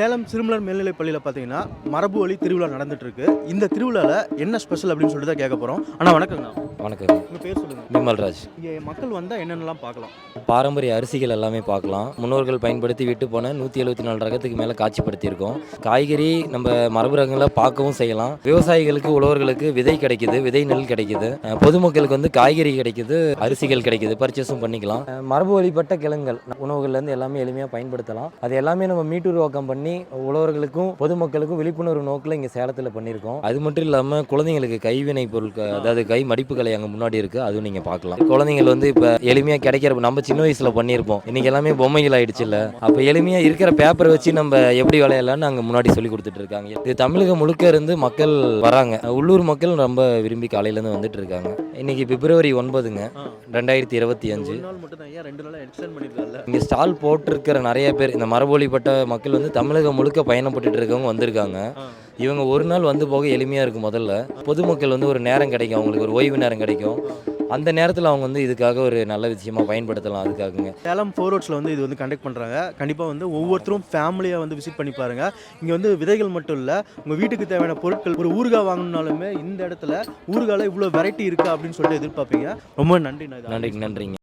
சேலம் சிறுமலர் மேல்நிலைப் பள்ளியில் பார்த்தீங்கன்னா மரபு வழி திருவிழா நடந்துட்டு இருக்கு. இந்த திருவிழாவில் என்ன ஸ்பெஷல் அப்படின்னு சொல்லிட்டு தான் கேட்க போகிறோம். அண்ணா வணக்கங்கண்ணா. வணக்கம். உங்கள் பேர் சொல்லுங்கள். நிமல்ராஜ். இங்கே மக்கள் வந்தால் என்னென்னலாம் பார்க்கலாம்? பாரம்பரிய அரிசிகள் எல்லாமே பார்க்கலாம். முன்னோர்கள் பயன்படுத்தி விட்டு போன 174 ரகத்துக்கு மேலே காட்சிப்படுத்தியிருக்கோம். காய்கறி நம்ம மரபு ரகங்களை பார்க்கவும் செய்யலாம். விவசாயிகளுக்கு உழவர்களுக்கு விதை கிடைக்குது, விதை நெல் கிடைக்குது. பொதுமக்களுக்கு வந்து காய்கறி கிடைக்குது, அரிசிகள் கிடைக்குது, பர்ச்சேஸும் பண்ணிக்கலாம். மரபு வழிபட்ட கிழங்குகள் உணவுகள்லேருந்து எல்லாமே எளிமையாக பயன்படுத்தலாம். அது எல்லாமே நம்ம மீட்டுருவாக்கம் பண்ணி உழவர்களுக்கும் பொதுமக்களுக்கும் விழிப்புணர்வு நோக்கில் இங்கே சேலத்தில் பண்ணியிருக்கோம். அது மட்டும் இல்லாமல் குழந்தைங்களுக்கு கைவினை பொருட்கள், அதாவது கை மடிப்பு கலை அங்கே முன்னாடி இருக்குது, அதுவும் நீங்கள் பார்க்கலாம். குழந்தைங்கள் வந்து இப்போ எளிமையாக கிடைக்கிற, நம்ம சின்ன வயசில் பண்ணியிருப்போம், இன்றைக்கி எல்லாமே பொம்மைகள் ஆயிடுச்சு இல்லை, அப்போ எளிமையாக இருக்கிற பேப்பரை வச்சு நம்ம எப்படி விளையாடலான்னு அங்கே முன்னாடி சொல்லி கொடுத்துட்டு இருக்காங்க. இது தமிழகம் முழுக்க இருந்து மக்கள் வராங்க. உள்ளூர் மக்கள் ரொம்ப விரும்பி காலையிலேருந்து வந்துட்டு இருக்காங்க. இன்னைக்கு பிப்ரவரி 9ங்க 2025. இங்கே ஸ்டால் போட்டிருக்கிற நிறைய பேர் இந்த மரபொழிப்பட்ட மக்கள் வந்து தமிழகம் முழுக்க பயணப்பட்டு இருக்கவங்க வந்திருக்காங்க. இவங்க ஒரு நாள் வந்து போக எளிமையாக இருக்கும். முதல்ல பொதுமக்கள் வந்து ஒரு நேரம் கிடைக்கும், அவங்களுக்கு ஒரு ஓய்வு நேரம் கிடைக்கும். அந்த நேரத்தில் அவங்க வந்து இதுக்காக ஒரு நல்ல விஷயமா பயன்படுத்தலாம். அதுக்காகங்க சேலம் 4 ரோட்ஸில் வந்து இது வந்து கண்டக்ட் பண்ணுறாங்க. கண்டிப்பாக வந்து ஒவ்வொருத்தரும் ஃபேமிலியாக வந்து விசிட் பண்ணி பாருங்கள். இங்கே வந்து விதைகள் மட்டும் இல்லை, உங்கள் வீட்டுக்கு தேவையான பொருட்கள், ஒரு ஊறுகாய் வாங்கணுன்னாலுமே இந்த இடத்துல ஊறுகாயில் இவ்வளோ வெரைட்டி இருக்கா அப்படின்னு சொல்லிட்டு எதிர்பார்ப்பீங்க. ரொம்ப நன்றி. நன்றிங்க.